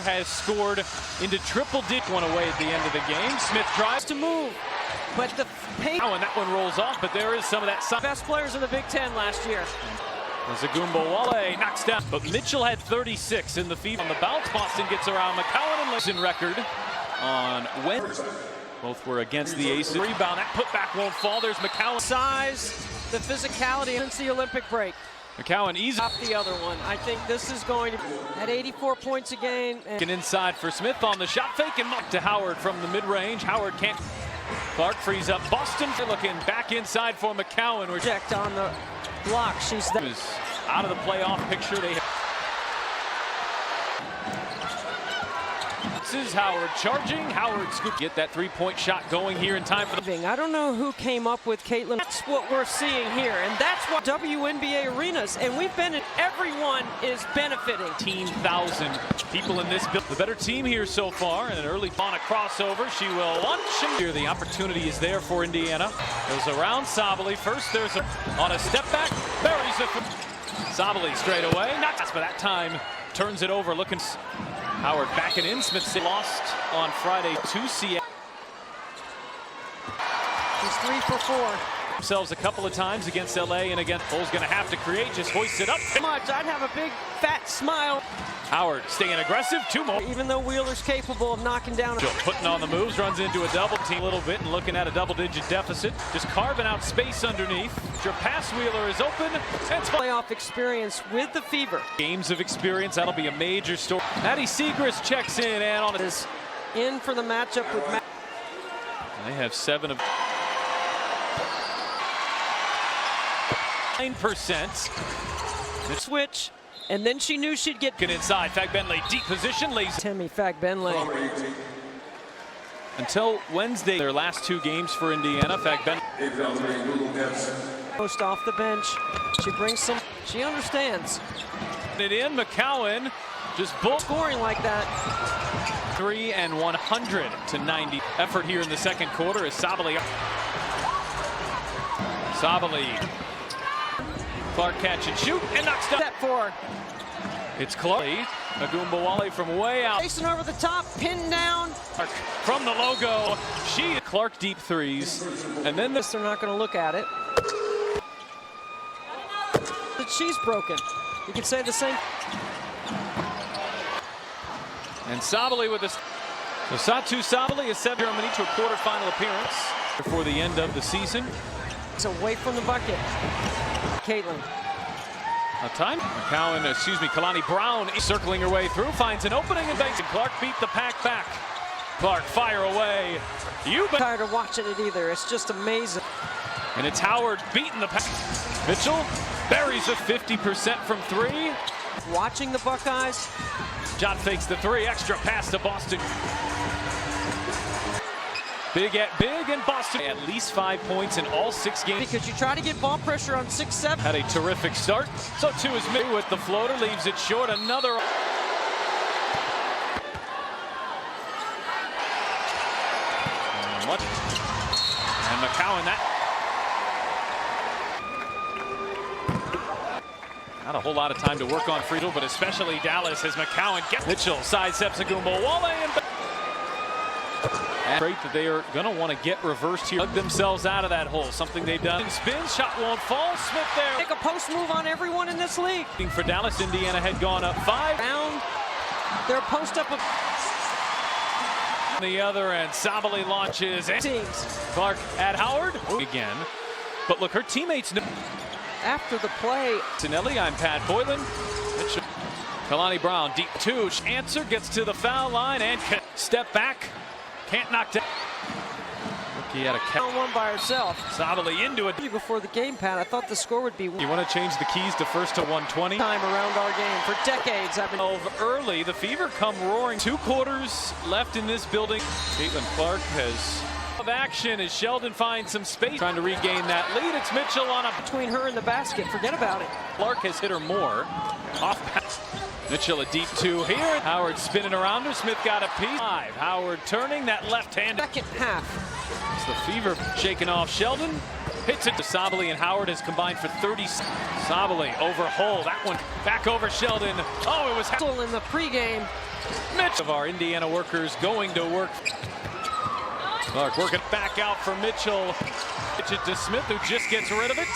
has scored into triple digits. One away at the end of the game. Smith tries to move, but the paint. Oh, and that one rolls off, but there is some of that. Best players in the Big Ten last year. Wnbalivetoday knocks down, but Mitchell had 36 in the feed. On the bounce, Boston gets around McCowan and Lipson record on Wednesday. Both were against the Aces. Rebound, that putback won't fall. There's McCowan. Size, the physicality since the Olympic break. McCowan easy. Off the other one. I think this is going to at 84 points a game. And inside for Smith on the shot fake and to Howard from the mid-range. Howard can't. Clark frees up. Boston looking back inside for McCowan. Checked on the block. She's there. Out of the playoff picture. This is Howard charging. Howard scoop. Get that three-point shot going here in time for the. I don't know who came up with Caitlin. That's what we're seeing here, and that's what WNBA arenas. And we've been in. Everyone is benefiting. 18,000 people in this build. The better team here so far, and an early on a crossover. She will launch him here. The opportunity is there for Indiana. Goes around Sabally. First, there's on a step back. Buries it. Sabally straight away. Not but that time turns it over. Looking. Howard backing in. Smith lost on Friday to Seattle. He's 3 for 4. Themselves a couple of times against LA and again. Bull's going to have to create. Just hoist it up. Much. I'd have a big fat smile. Howard staying aggressive. 2 more. Even though Wheeler's capable of knocking down. Putting on the moves. Runs into a double team a little bit and looking at a double-digit deficit. Just carving out space underneath. Your pass Wheeler is open. And playoff experience with the Fever. Games of experience. That'll be a major story. Maddie Siegrist checks in and on is in for the matchup with Matt. They have 7 of 9%. Switch, and then she knew she'd get inside. Fagbenley, deep position, lays. Timmy Fagbenley. Until Wednesday, their last 2 games for Indiana. Fagbenley. Post off the bench. She brings some. She understands. It in. McCowan just bull scoring like that. 3 and 100 to 90. Effort here in the second quarter is Sabally. Clark catch and shoot and knocks down. Step 4. It's Clark. Wnbalivetoday from way out. Facing over the top, pinned down. Clark from the logo. Clark deep threes. And then they're not going to look at it. But she's broken. You could say the same. And Sabally with this. So Satu Sabally is 7 Germany to a quarterfinal appearance before the end of the season. It's away from the bucket. Caitlin. A time. Kalani Brown circling her way through, finds an opening and banks it. Clark beat the pack back. Clark fire away. Tired of watching it either. It's just amazing. And it's Howard beating the pack. Mitchell buries a 50% from 3. Watching the Buckeyes. John fakes the 3. Extra pass to Boston. Big and Boston at least 5 points in all 6 games. Because you try to get ball pressure on 6-7. Had a terrific start. So too is Mitt with the floater, leaves it short. Another. And McCowan Not a whole lot of time to work on Friedel, but especially Dallas as McCowan gets Mitchell sidesteps Wnbalivetoday and great that they are going to want to get reversed here. Dug themselves out of that hole, something they've done. Spin, shot won't fall. Smith there. Make a post move on everyone in this league. For Dallas, Indiana had gone up 5. Down. Their post up. On the other end, Sabally launches. Clark at Howard again. But look, her teammates know. After the play. Tinelli, I'm Pat Boylan. Kalani Brown, deep 2. Answer gets to the foul line and step back. Can't knock down. He had a count. One by herself. Sabally into it. Before the game, Pat, I thought the score would be. You want to change the keys to first to 120? Time around our game. For decades, I've been. Early, the Fever come roaring. 2 quarters left in this building. Caitlin Clark has of action as Sheldon finds some space. Trying to regain that lead. It's Mitchell on a. Between her and the basket. Forget about it. Clark has hit her more. Off pass. Mitchell a deep 2 here. Howard spinning around her. Smith got a piece. 5. Howard turning that left hand. Second half. It's the Fever shaking off Sheldon. Hits it to Sabali, and Howard has combined for 30. Sabali over Hull. That one back over Sheldon. Oh, it was still in the pregame. Mitch of our Indiana workers going to work. Clark working back out for Mitchell. Pitch it to Smith, who just gets rid of it.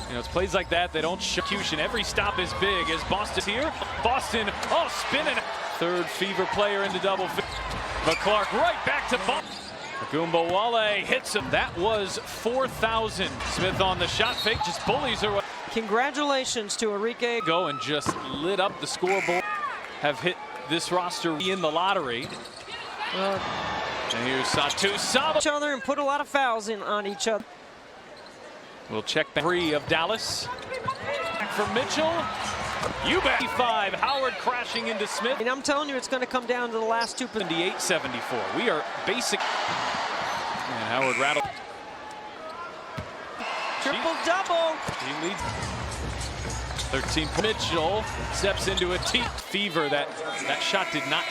You know, it's plays like that, they don't show execution. Every stop is big as Boston's here. Boston, oh, spinning. Third Fever player into double. But Clark right back to Boston. Wale hits him. That was 4,000. Smith on the shot fake, just bullies her. Congratulations to Enrique. Go and just lit up the scoreboard. Have hit this roster in the lottery. And here's Satu Sabali. Each other and put a lot of fouls in on each other. We'll check back. 3 of Dallas. Back for Mitchell. You bet. 5. Howard crashing into Smith. And I'm telling you, it's going to come down to the last two. 78-74. We are basic. And Howard rattled. Triple double. He leads. 13. Mitchell steps into a Fever. That shot did not.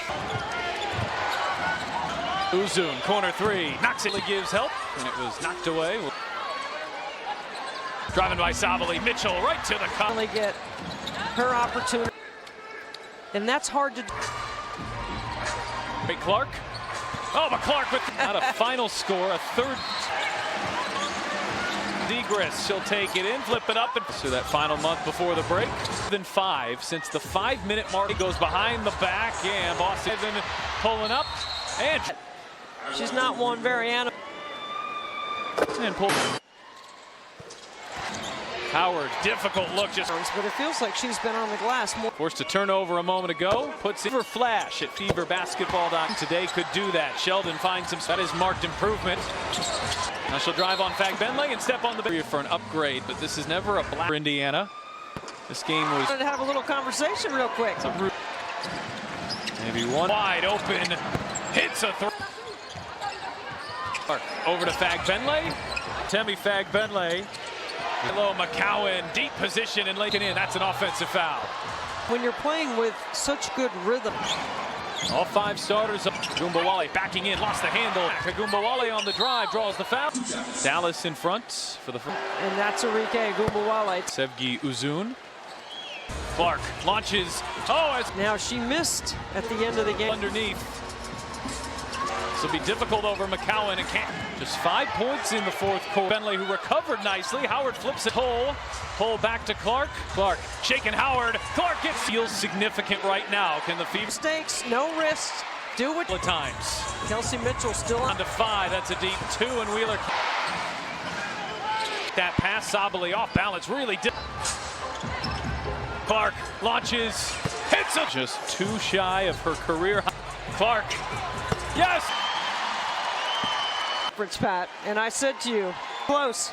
Uzun, corner 3. Knocks it. Gives help. And it was knocked away. Driving by Sabali. Mitchell right to the cup. Finally get her opportunity. And that's hard to do. Clark. Oh, but Clark with not a final score, a third. Zegras, she'll take it in, flip it up, and so that final month before the break. Then 5 since the 5-minute mark. It goes behind the back, and Boston pulling up, and she's not one very animal. And pull. Howard, difficult look, just. But it feels like she's been on the glass more. Forced to turn over a moment ago. Puts it for flash at feverbasketball.com. Today could do that. Sheldon finds him. That is marked improvement. Now she'll drive on Fag-Benley and step on the barrier for an upgrade, but this is never a black for Indiana. This game was. I wanted to have a little conversation real quick. Maybe one wide open. Hits a throw. Over to Fag-Benley. Temi Fag-Benley. Hello, McCowan, deep position and Lincoln in. That's an offensive foul. When you're playing with such good rhythm. All 5 starters. Wale backing in, lost the handle. Wale on the drive, draws the foul. Dallas in front for the. And that's Enrique Wale. Sevgi Uzun. Clark launches. Oh, now she missed at the end of the game. Underneath. This will be difficult over McCowan and can't. Just 5 points in the fourth quarter. Benley, who recovered nicely. Howard flips it. Pull back to Clark. Clark shaking Howard. Clark gets feels significant right now. Can the Fever mistakes, no wrists, do it at times. Kelsey Mitchell still on to 5. That's a deep 2, and Wheeler. That pass, Sabali off balance, really did. Clark launches, hits it. Just 2 shy of her career. Clark, yes. Pat, and I said to you, close.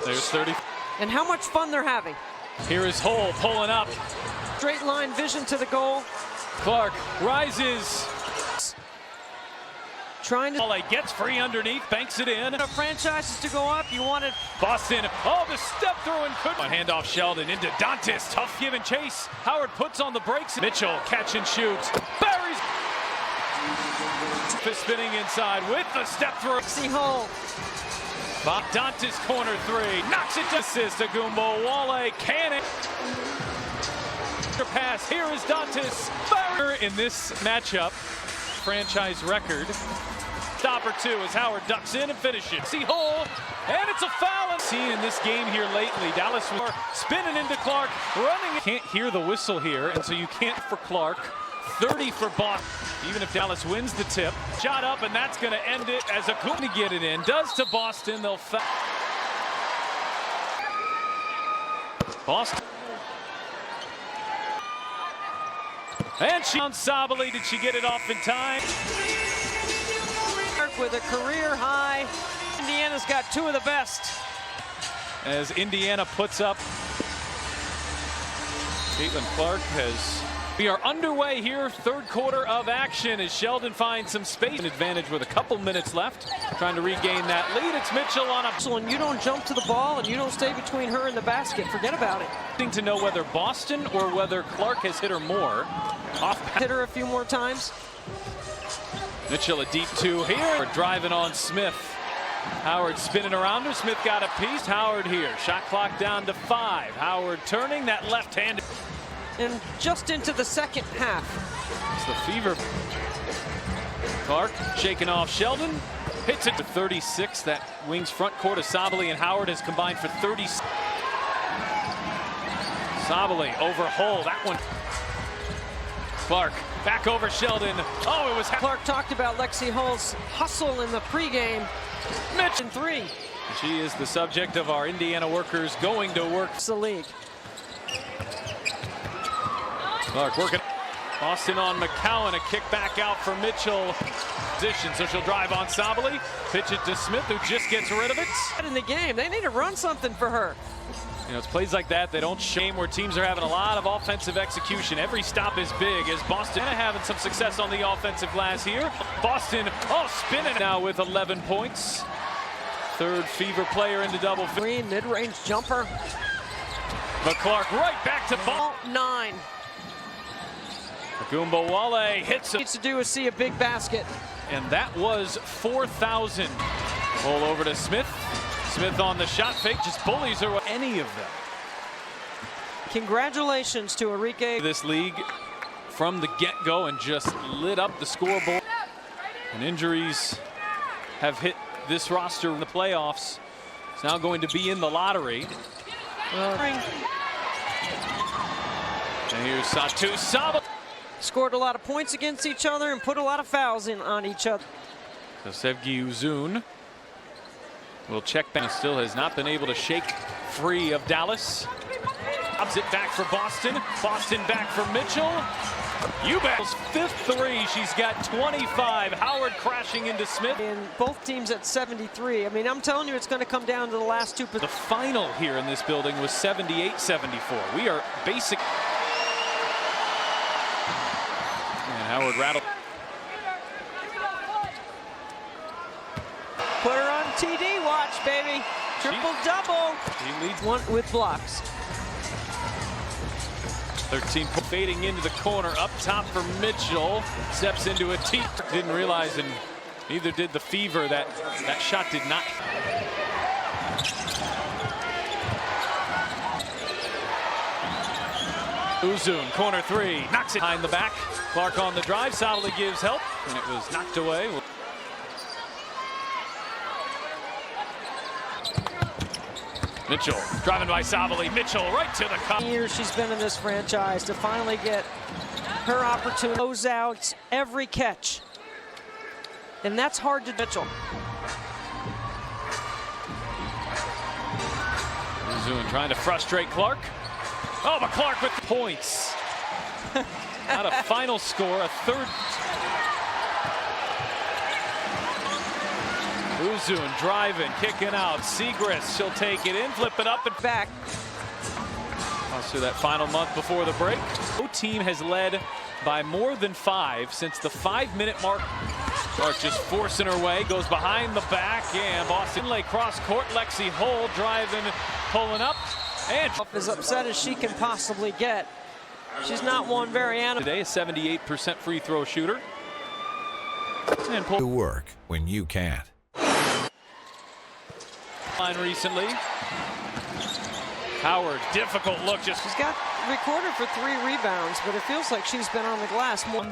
There's 30. And how much fun they're having. Here is Hull pulling up. Straight line vision to the goal. Clark rises. Trying to. Gets free underneath, banks it in. Franchises to go up, you wanted. Boston, oh, the step through and couldn't. Handoff Sheldon into Dantis. Tough give and chase. Howard puts on the brakes. Mitchell, catch and shoots. Buries. Spinning inside with the step through. See Hull. Dantis corner 3. Knocks it to assist. Wale cannon. Pass. Here is Dantis. In this matchup, franchise record. Stopper 2 as Howard ducks in and finishes. See Hull, and it's a foul. Seen in this game here lately. Dallas was spinning into Clark, running. Can't hear the whistle here, and so you can't for Clark. 30 for Boston. Even if Dallas wins the tip. Shot up, and that's going to end it as a coup to get it in. Does to Boston. They'll foul. Boston. And she on Sabali. Did she get it off in time? With a career high. Indiana's got 2 of the best. As Indiana puts up. Caitlin Clark has. We are underway here, 3rd quarter of action as Sheldon finds some space. An advantage with a couple minutes left, trying to regain that lead. It's Mitchell on a. And you don't jump to the ball and you don't stay between her and the basket. Forget about it. To know whether Boston or whether Clark has hit her more. Hit her a few more times. Mitchell a deep 2 here. We're driving on Smith. Howard spinning around her. Smith got a piece. Howard here. Shot clock down to 5. Howard turning that left-handed. And just into the second half. It's the Fever. Clark shaking off Sheldon. Hits it to 36. That wings front court of Sabally and Howard has combined for 30. Sabally over Hull. That one. Clark back over Sheldon. Oh, it was Clark talked about Lexi Hull's hustle in the pregame. Mitch in 3. She is the subject of our Indiana workers going to work. It's the league. Clark working. Boston on McCowan. A kick back out for Mitchell. Position, so she'll drive on Sabally. Pitch it to Smith, who just gets rid of it. In the game, they need to run something for her. You know, it's plays like that they don't shame where teams are having a lot of offensive execution. Every stop is big as Boston having some success on the offensive glass here. Boston, spinning now with 11 points. Third Fever player into double. Green mid-range jumper. But Clark right back to ball. 9. Wnbalivetoday hits it. Needs to do is see a big basket. And that was 4,000. Pull over to Smith. Smith on the shot fake, just bullies her. Any of them. Congratulations to Enrique. This league from the get-go and just lit up the scoreboard. And injuries have hit this roster in the playoffs. It's now going to be in the lottery. And here's Satu Sabally. Scored a lot of points against each other and put a lot of fouls in on each other. So Sevgi Uzun will check back. Still has not been able to shake free of Dallas. Pops it back for Boston. Boston back for Mitchell. Eubanks 5th 3. She's got 25. Howard crashing into Smith. And both teams at 73. I mean, I'm telling you, it's going to come down to the last 2. The final here in this building was 78-74. We are basic. And Howard rattled. Put her on TD watch, baby. Triple-double. He leads one with blocks. 13 fading into the corner up top for Mitchell. Steps into a tee. Didn't realize, and neither did the Fever, that shot did not. Uzun, corner 3, knocks it behind the back. Clark on the drive. Sabally gives help, and it was knocked away. Mitchell driving by Sabally. Mitchell right to the cup. Years she's been in this franchise to finally get her opportunity. Close out every catch. And that's hard to Mitchell. Uzun trying to frustrate Clark. Oh, but Clark with points. Not a final score, a third. Uzun driving, kicking out. Segrist, she'll take it in, flip it up and back. So that final month before the break. No team has led by more than 5 since the 5-minute mark. Clark just forcing her way, goes behind the back, and Boston lay cross court. Lexi Hull driving, pulling up, and as upset as she can possibly get. She's not one very animal. Today, a 78% free throw shooter. And pull to work when you can't. Line recently. Howard, difficult look. She's got recorded for 3 rebounds, but it feels like she's been on the glass more.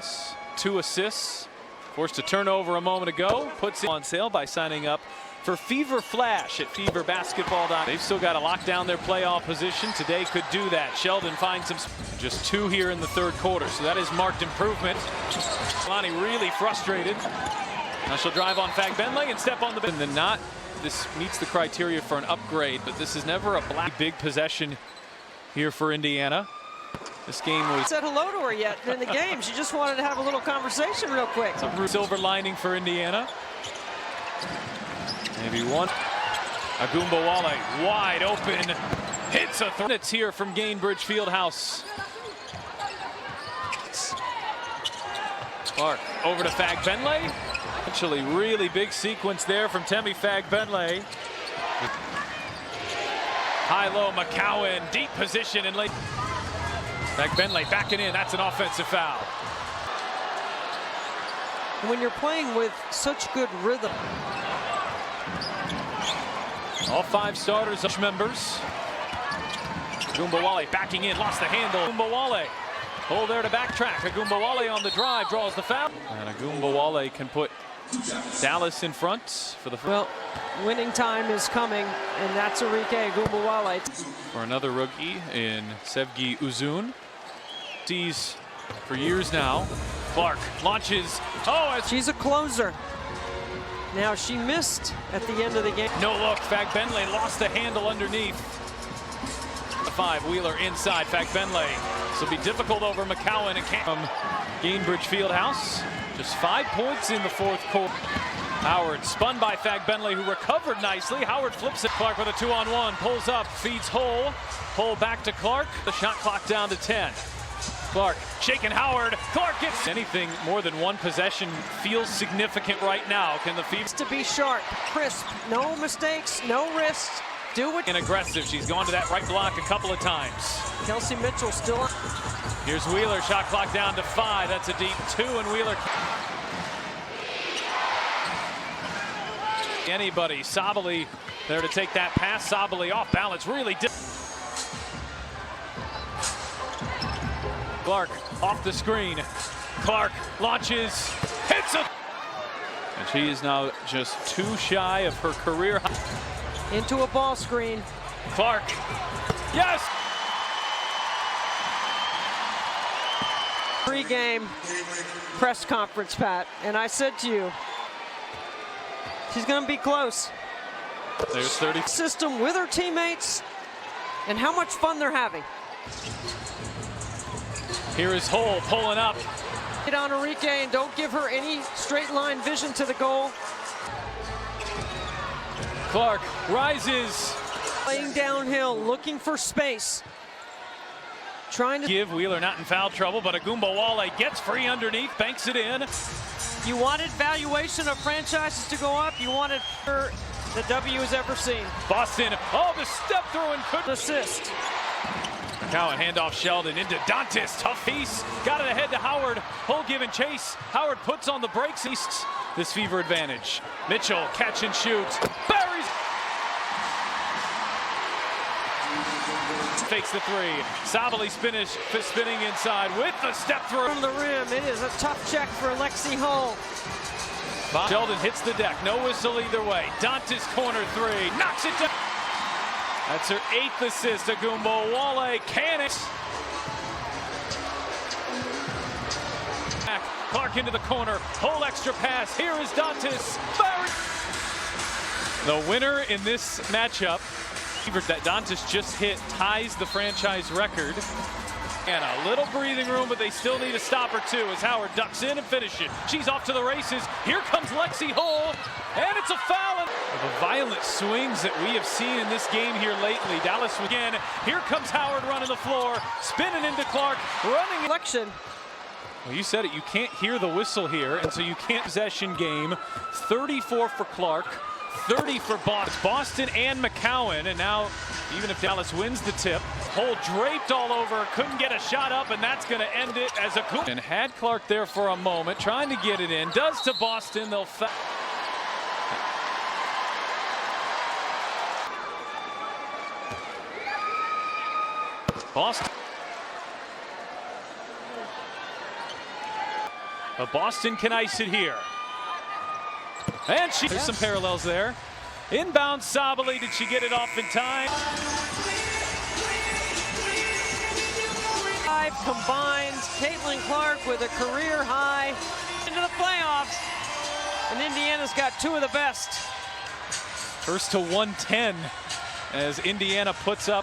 2 assists. Forced a turnover a moment ago. Puts it on sale by signing up for Fever Flash at feverbasketball.com. They've still got to lock down their playoff position. Today could do that. Sheldon finds him. Just 2 here in the 3rd quarter, so that is marked improvement. Lonnie really frustrated. Now she'll drive on Fagbenle and step on the bench. And then not. This meets the criteria for an upgrade, but this is never a big possession here for Indiana. This game was. Said hello to her yet in the game. She just wanted to have a little conversation real quick. A silver lining for Indiana. Maybe one. Wnbalivetoday wide open. Hits a throw. It's here from Gainbridge Fieldhouse. Clark over to Fagbenle. Actually, really big sequence there from Temi Fagbenle. High-low McCowan, deep position and late. Fagbenle backing in. That's an offensive foul. When you're playing with such good rhythm. All 5 starters are members. Agumbawale backing in, lost the handle. Agumbawale, hold there to backtrack. Agumbawale on the drive, draws the foul. And Agumbawale can put Dallas in front for the first. Well, winning time is coming, and that's Arike Agumbawale. For another rookie in Sevgi Uzun. Sees for years now. Clark launches. Oh, She's a closer. Now she missed at the end of the game. no look. Fagbenle lost the handle underneath. The 5, Wheeler inside. Fagbenle. This will be difficult over McCowan and from Gainbridge Fieldhouse. Just 5 points in the 4th quarter. Howard spun by Fagbenle, who recovered nicely. Howard flips it. Clark with a 2-on-1. Pulls up, feeds Hull. Hull back to Clark. The shot clock down to 10. Clark shaking Howard. Clark gets anything more than one possession feels significant right now. Can the Fever To be sharp, crisp, no mistakes, no risks. Do it. and aggressive? She's gone to that right block a couple of times. Kelsey Mitchell still on. Here's Wheeler. Shot clock down to 5. That's a deep 2, and Wheeler. Anybody. Sabali there to take that pass. Sabali off balance. Really did. Clark off the screen. Clark launches, hits it. And she is now just 2 shy of her career high. Into a ball screen. Clark, yes! Pre-game press conference, Pat, and I said to you, she's going to be close. There's 30. System with her teammates, and how much fun they're having. Here is Hull pulling up. Get on Arike and don't give her any straight line vision to the goal. Clark rises. Playing downhill, looking for space. Trying to Give Wheeler not in foul trouble, but Agumbawale gets free underneath, banks it in. You wanted valuation of franchises to go up. You wanted her the W has ever seen. Boston, oh, the step through and couldn't Assist. McCowan handoff Sheldon into Dantis, tough piece, got it ahead to Howard. Hull giving chase. Howard puts on the brakes. East this Fever advantage. Mitchell catch and shoot. Buries. Fakes the 3. Sabali spinning inside with the step through. From the rim, it is a tough check for Lexi Hull. Sheldon hits the deck. No whistle either way. Dantis corner 3. Knocks it down. That's her 8th assist. Agumbawale can it. Clark into the corner. Whole extra pass. Here is Dantis. The winner in this matchup that Dantis just hit ties the franchise record. And a little breathing room, but they still need to stop her too as Howard ducks in and finishes. She's off to the races. Here comes Lexi Hull, and it's a foul. The violent swings that we have seen in this game here lately. Dallas again. Here comes Howard running the floor, spinning into Clark, running. Election. Well, you said it. You can't hear the whistle here, and so you can't possession game. 34 for Clark, 30 for Boston. Boston and McCowan, and now even if Dallas wins the tip, Hull draped all over, couldn't get a shot up, and that's going to end it as a coup. And had Clark there for a moment, trying to get it in. Does to Boston. They'll foul. Boston. But Boston can ice it here. And there's some parallels there. Inbound Sabali, did she get it off in time? 5 combined. Caitlin Clark with a career high into the playoffs. And Indiana's got 2 of the best. First to 110 as Indiana puts up